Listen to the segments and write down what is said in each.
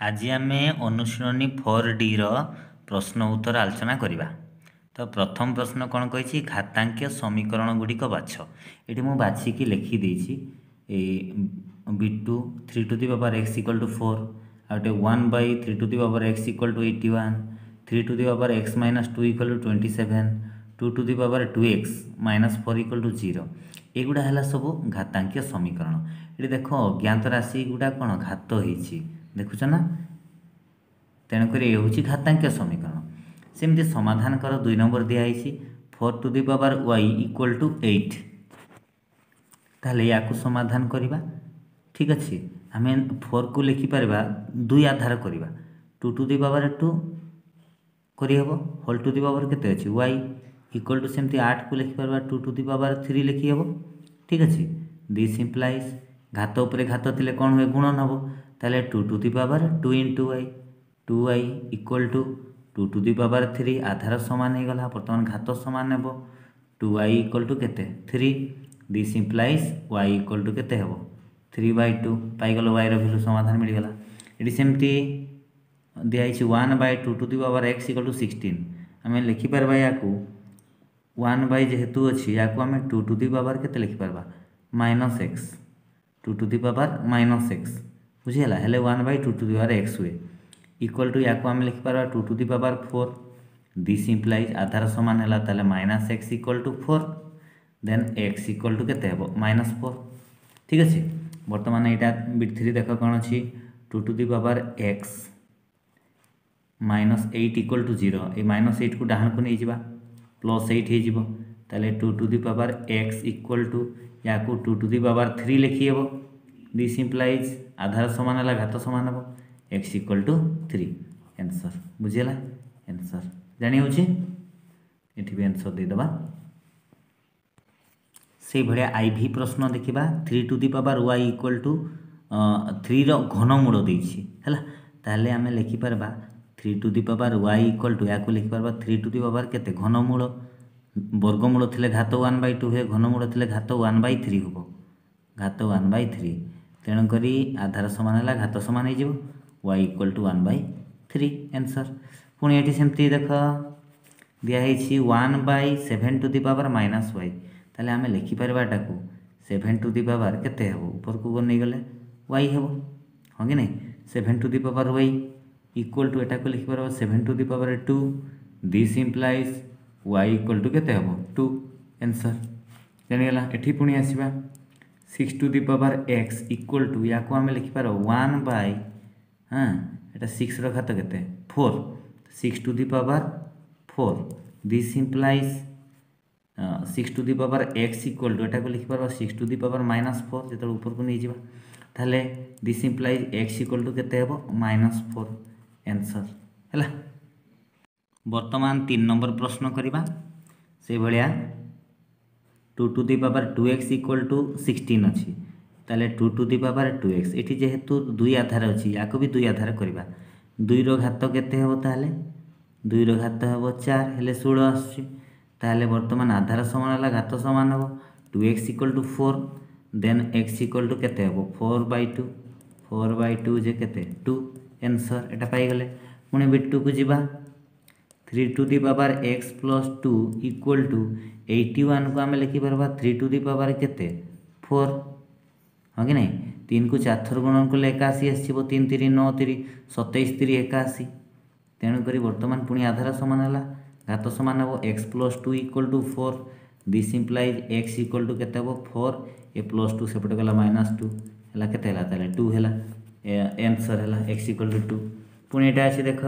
आज आम अनुशीलनी 4D प्रश्न उत्तर आलोचना करवा। तो प्रथम प्रश्न कौन कही घातांकीय समीकरण गुड़िक बाछ। ये मुझे बाछिकी लिखिदी B2 3 to the power x equal to 4 आउटे 1 by 3 to the power x equal to 81 3 to the power x minus 2 equal to 27 2 to the power 2x minus 4 equal to 0 एगुड़ा है सब घातांकीय समीकरण। ये देख अज्ञात राशि गुड़ा कौन घात हो देखुच ना, तेणुक ये हूँ घातांकीय समीकरण। सेमती समाधान कर 2 नंबर दिखाई 4 to the power y equal to 8 ताहले या समाधान करवा। ठीक अच्छे आम 4 को लिखिपर 2 आधार करवा 2 to the power 2 करहब होल टू दी पावर केते अच्छी y इक्वल टू सेमती 8 को लिखिपर 2 to the power 3 लिखिहब। ठीक अच्छे दिस इम्प्लाइज घात उपरे घात थिले कौन हुए गुणन हम ताले 2 to the power 2 into y 2y equal to 2 to the power 3 आधार सामान हो गला बर्तमान घात सामान हेब 2y इक्वल टू केते 3 this implies y equal to केते हेब 3/2 पाइगल y भैल्यू समाधान मिलगला। ये सेमती दिखाई 1 by 2 to the power x equal to 16 आम लिखिपर या 1 by जेहेतु अच्छी या आम 2 to the power केते लिखिपर -x 2 to the power -x बुझीगला हेले 1 by 2 to the power x हुए इक्वल टू या आम लिखिपर 2 to the power 4 this implies आधार सामान है ताले -x equal to 4 then x equal to केते हेब -4। ठीक अच्छे बर्तमान यहाँ बिट 3 देख कौन अच्छी 2 to the power x -8 equal to 0 ये -8 को डाहान को नहीं जावा +8 हो ताले 2 to the power x equal to या 2 to the power 3 लिखिहब दिस इम्प्लाइज आधार सामान है घात सामान हम x इक्वल टू 3 आंसर बुझीगला आंसर जानी होची एठी भी आंसर दे दबा। से भलिया IV प्रश्न देखिबा 3 to the power y equal to 3 रो घनमूल देछि हैला ताले आमे लिखि परबा 3 to the power y equal to या को लिखि परबा 3 to the power केते घनमूल वर्गमूल थिले घात 1/2 हे घनमूल थिले घात 1/3 होबो घात 1/3 तेणु करी आधार सामान है घात सामान हो y इक्वल टू 1/3 आंसर। पुणी ये सेमती देख दिखाई 1 by 7 to the power -y ताले आमे लिखिपर 7 to the power केते हेबो ऊपर को नहीं गले y हेबो हाँ कि नहीं 7 to the power y equal to एटा को लिखिपर 7 to the power 2 this implies y equal to केते हेबो 2 आंसर जानिगला। एठी पुणी आसीबा 6 to the power x equal to या को आमे लिखिपर 1 by हाँ एटा 6 रो घात केते 4 6 to the power 4 this implies 6 to the power x equal to एटा को लिखिपर 6 to the power -4 जो ऊपर को नहीं जावा ताले this implies x equal to केते हेबो -4 आंसर हैला। वर्तमान 3 नंबर प्रश्न करिबा से भलिया 2 to the power 2x equal to 16 अच्छी ताले 2 to the power 2x एठी जेहेतु 2 आधार अच्छी या को भी 2 आधार करिबा 2 रो घात केते हेबो ताले 2 रो घात हेबो 4 हेले 16 आछी ताले वर्तमान आधार सामान है घात सामान हम 2x equal to 4 then x equal to केते हेबो 4/2 जे केते 2 आंसर एटा पाई गले। पुणी बिट 2 को जीवा 3 to the power x plus 2 equal to 81 को आम लिखिपर 3 to the power केते 4 हाँ कि नहीं 3 को 4 थर गुणन कले 81 आसो 3 3 9 3 27 3 81 तेणुक बर्तमान पुणी आधार सामान है घात सामान हम x plus 2 equal to 4 this implies x equal to केते 4 ए प्लस 2 सेपटे गला -2 है केते 2 है आंसर है x इक्वल टू 2। पुणी एटा अच्छी देख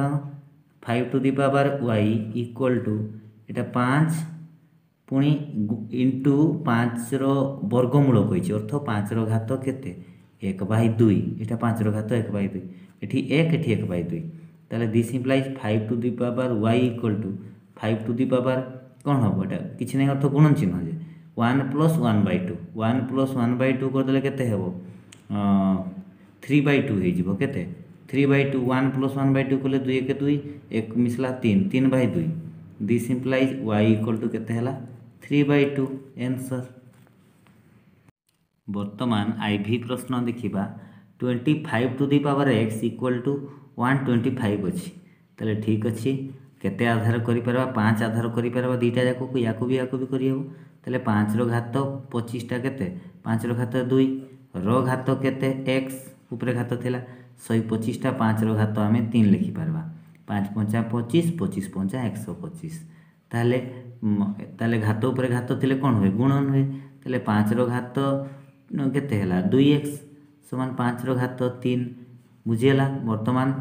5 to the power y equal to एटा 5 पुणी इंटू 5 रो वर्गमूल कही अर्थ 5 रो घात केते 1/2 एटा 5 रो घात 1/2 एठी 1 एठी 1/2 ताले this implies 5 to the power y equal to 5 to the power कौन हम एटा किछि नहीं अर्थ गुणन चिन्ह जे 1 plus 1/2 1 plus 1/2 कर देले केते हेबो 3/2 हे जिवो केते 3/2 1 plus 1/2 कले 2 1 2 1 मिसला 3 3/2 this implies y equal to केते हला 3/2 आंसर। वर्तमान IV प्रश्न देखिबा 25 to the power x equal to 125 अच्छी ताले ठीक अच्छी केते आधार करि परबा 5 आधार करि परबा दीटा जाको याको भी करिहेबो ताले 5 रो घात 25 टा केते 5 रो घात 2 रो घात केते x ऊपर घात थिला 125 टा 5 रो घात आमे 3 लिखि परबा 5 पंचा 25 25 पंचा 125 ताले ताले घात ऊपर घात थिले कोन होय गुणन होय ताले 5 रो घात केते हला 2x समान 5 रो घात 3 बुझियला वर्तमान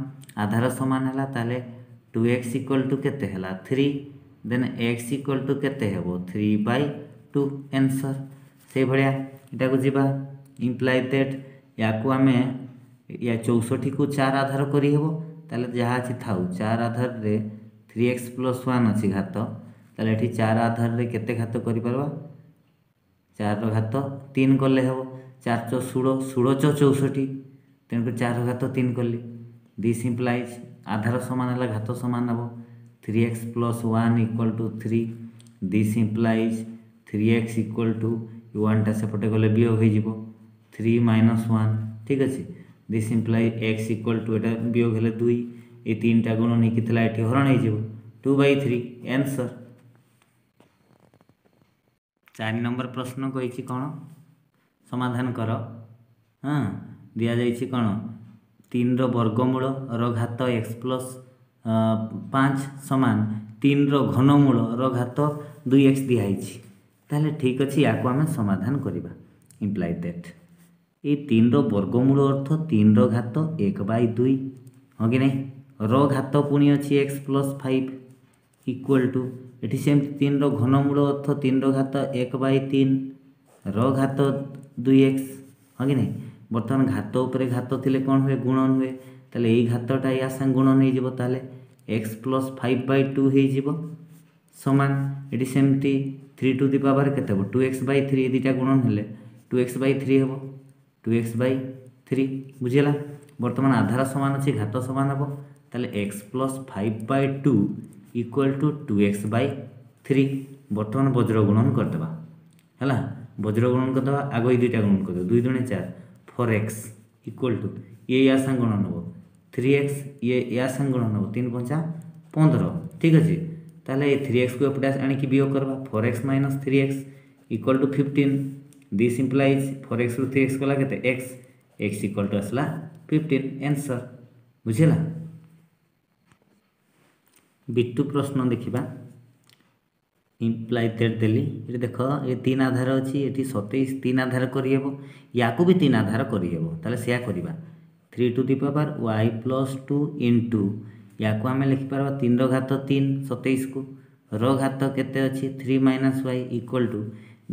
आधार समान हला ताले 2x इक्वल टू केते हला 3 देन x इक्वल टू केते हेबो 3/2 आंसर से भलिया एटा को जिबा इंप्लाइ दैट याकू आमे या 64 को 4 आधार करी हेबो ताले जहा अछि थाउ 4 आधार रे 3x + 1 अछि घात ताले एठी 4 आधार रे केते घात करि परबा 4 रो घात 3 करले हेबो 4 * 16 16 * 64 तेन को 4 रो घात 3 करली दिस इंप्लाइज आधार समान हला घात समान हबो 3x + 1 = 3 दिस इंप्लाइज 3x = 1 टा सेपटे गले वियोग होई जिवो 3 - 1 ठीक अछि दिस इंप्लाइ x = एटा वियोग हेले 2 ए 3 टा गुण नै कितला एठी हरण होई जिवो 2/3 आंसर 4 नंबर प्रश्न कहिछि कोन समाधान कर हाँ दिया जाइछि कोन 3 रो वर्गमूल रो घात x + 5 समान 3 रो घनमूल रो घात 2x दिया आइछि ताले ठीक अछि याको हम समाधान करिबा इंप्लाइ दैट ए 3 रो वर्गमूल अर्थ 3 रो घात 1/2 हो कि नै रो घात पुनी अछि x + 5 इक्वल टू एठी सेम 3 रो घनमूल अर्थ 3 रो घात 1/3 रो घात 2x हो कि नै बर्तमान घात ऊपर घात थिले कोन होय गुणन होय ताले एई घातटा या संग गुणन हे जिवो ताले x + 5/2 हे जिवो समान एठी सेमती 3 टू दी पावर केते हो 2x/3 दीटा गुणन हेले 2x/3 हेबो 2x/3 बुझियला वर्तमान आधार समान अछि घात समान हबो ताले x + 5/2 = 2x/3 वर्तमान वज्र गुणन कर देबा हला वज्र गुणन कर देबा आगो ई दीटा गुणन कर दो 2 * 4 4x = ये या संग गुणन हो 3x ये या संग गुणन हो 3 * 5 = 15 ठीक अछि ताले 3x को एपटे आनी कि वियोग करबा 4x - 3x = 15 this implies 4x * 3x कला केते x = असला 15 आंसर बुझिला बिट्टू प्रश्न देखिबा इंप्लाइ दैट देली ये देखो ये 3 आधार अछि एठी 27 3 आधार करी हेबो याकू भी 3 आधार करी हेबो ताले सेया करिबा 3 to the power y + 2 into याकू हमें लिखि परबा 3 रो घात 3 27 को रो घात केते अछि 3 - y =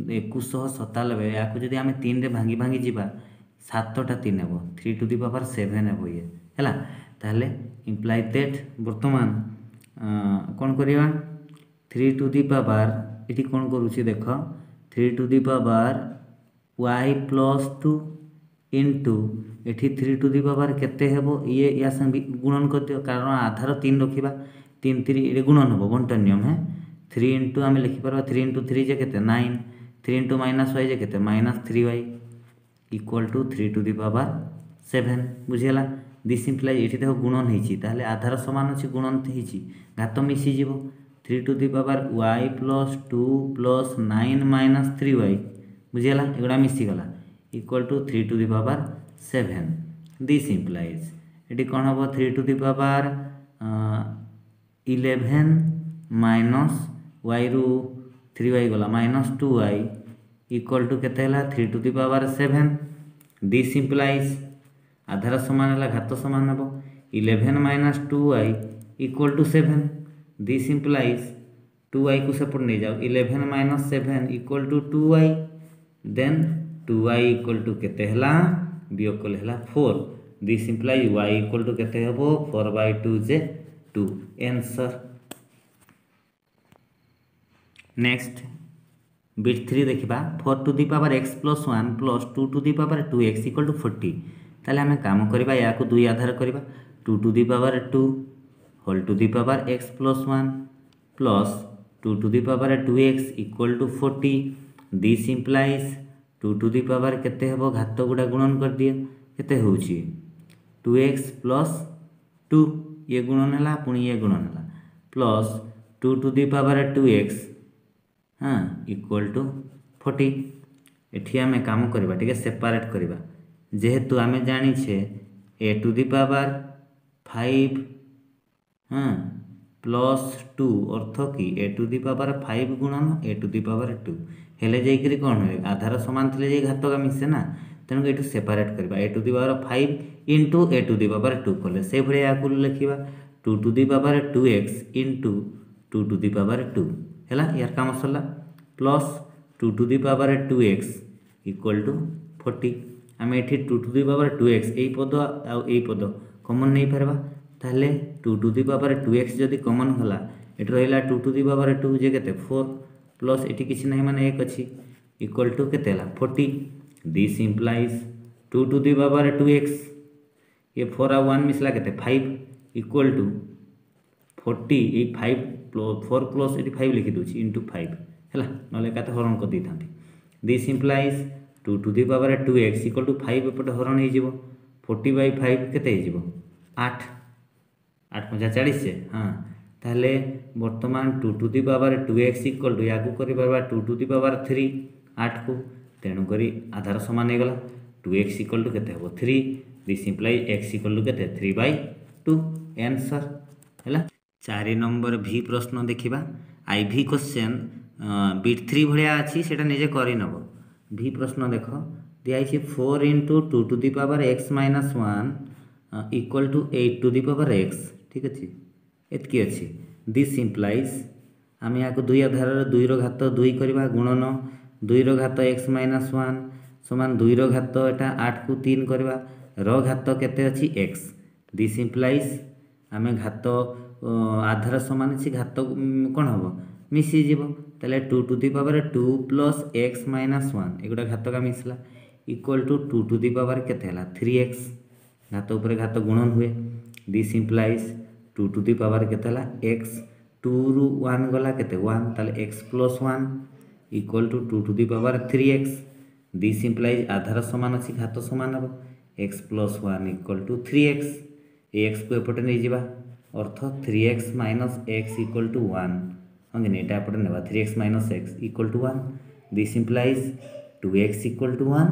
2197 याकू जदी हमें 3 रे भांगी भांगी जिबा 7 टा 3 हेबो 3 टू दी पावर 7 हेबो ये हैला ताले इंप्लाइ दैट वर्तमान कोन करिबा 3 टू दी पावर इटी कोन करूछि देखो 3 to the power y + 2 into एठी 3 टू दी पावर केते हेबो ये या संग गुणन कर दियो कारण आधार 3 रखिबा 3 3 ए गुणन हेबो बंटन नियम है 3 इनटू हम लिखि परबा 3 * 3 जे केते 9 3 * -y जे केते -3y = 3 टू दी पावर 7 बुझियला दिस इंप्लाइ एठी देखो गुणन हेछि ताले आधार समान अछि गुणन हेछि घात मिसि जिवो 3 to the power y + 2 + 9 - 3y बुझियला एगुडा मिसि गला = 3 to the power 7 this implies एठी कोन हबो 3 to the power 11 minus y रु 3y गला -2y = केते हला 3 to the power 7 this implies आधार समान हला घात समान हबो 11 - 2y = 7 दिस इंप्लाइज 2y को सेपट नै जाओ 11 - 7 = 2y देन 2y = केते हला वियोग कले हला 4 दिस इंप्लाइज y = केते हबो 4/2 जे 2 आंसर नेक्स्ट बिट 3 देखिबा 4 to the power x + 1 + 2 to the power 2x = 40 ताले हमें काम करिबा याको 2 आधार करिबा 2 to the power 2 whole to the power x + 1 plus 2 to the power 2x = 40 this implies 2 to the power केते हेबो घात गुडा गुणन कर दियो केते होउची 2x प्लस 2 ये गुणन है पुणी ये गुणन है plus 2 to the power 2x हाँ इक्वल टू 40 एठी आमे काम करबा ठीक है सेपरेट करबा जेहेतु आमे जानी छे a टू दी पावर 5 हाँ प्लस 2 अर्थ कि a टू दी पावर 5 गुणन a टू दी पावर 2 हेले जाइकरी कौन है आधार समान थे जाई घातक मिसे ना तेणु ये सेपरेट करबा a to the power 5 into a to the power 2 कले से भले या लिखा 2 to the power 2x into 2 to the power 2 है यार काम सरला plus 2 to the power 2x equal to 40 आम ये 2 टू दी पावर 2x यही पद आई पद कमन नहीं पारबा ताहले 2 टू दी पावर 2x जदि कमन होला ये रहा 2 टू दी पावर 2 जे केते 4 प्लस ये किसी ना माने 1 अच्छी इक्वल टू केते 40 this implies 2 to the power 2x ये 4 आ 1 मिसला केते 5 इक्वल टू 40 ये 5 4 प्लस ये 5 लिखी दूची इंटू 5 है ना एकाते हरण कर दी था this implies 2 to the power 2x equal to 5 एपटे हरण हो 40 बाई 5 केते हो 8 8 5 40 से हाँ ताहले वर्तमान 2 to the power 2x equal to या कर 2 टू दी पावर 3 8 को तेणुक आधार सामान हो गला 2x इक्वल टू केते हो 3 this implies x equal to केते 3/2 आंसर है 4 नंबर भी प्रश्न देखा आईवी क्वेश्चन बिट 3 भाया अच्छी से निजे कर नब भी प्रश्न देख दिखाई 4 into 2 to the power x minus 1 equal to 8 to the power x ठीक अच्छे एतकी अच्छी दिस इम्प्लाइज आम या 2 आधार 2 घात 2 करवा गुणन 2 घात x माइनस 1 समान 2 घात एटा 8 को 3 करवा घात केते अच्छी x दिस इम्प्लाइज आम घात आधार समान अच्छी घात कौन हम मिसीज ताले 2 to the power 2 plus x minus 1 एगुड़ा घात का मिसला equal to 2 to the power केते 3x घात उपर घात गुणन हुए this implies 2 to the power केते x 2 रु 1 गला केते 1 ताले x plus 1 equal to 2 to the power 3x this implies आधार समान अच्छी घात समान हम x plus 1 equal to 3x x को एपटे नहीं जावा अर्थ 3x minus x equal to 1 हाँ कि यहाँ एपटे ना 3x minus x equal to 1 this implies 2x equal to 1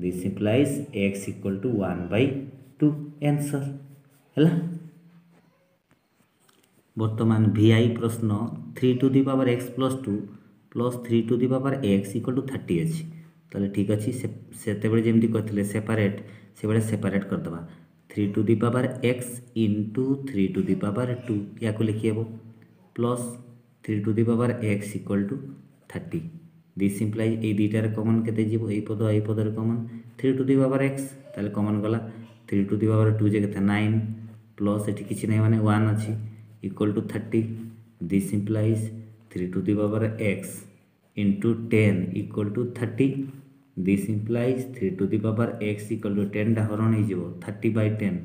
this implies x equal to 1/2 answer है बर्तमान VI प्रश्न 3 to the power x plus 2 plus 3 to the power x equal to 30 अच्छी ताले ठीक अच्छी से जमी कहते सेपरेट से भाई सेपरेट करदे 3 to the power x into 3 to the power 2 या लिखी हे plus 3 to the power x equal to 30 this implies ये दुईटार कमन केते जीवो ये पदर common 3 to the power x ताले कमन गला 3 टू दी पावर 2 जे केते 9 प्लस ये किसी नहीं माने 1 अच्छी equal to 30 this implies 3 to the power x into 10 equal to 30 this implies 3 to the power x equal to 10 हरण हो 30/10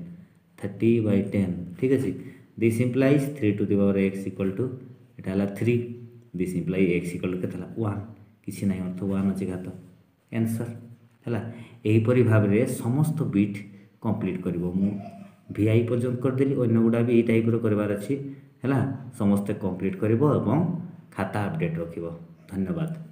ठीक अच्छे this implies 3 to the power x equal to यहाँ 3 this implies x equal to के 1 किसी ना अर्थ 1 अच्छी घात आंसर है यहीपरि भाव में समस्त बिट कंप्लीट कर VI पर्यंत करदेली अन्य गुड़ा भी यही टाइप करार अच्छी है समस्ते कंप्लीट कर खाता अपडेट रख धन्यवाद।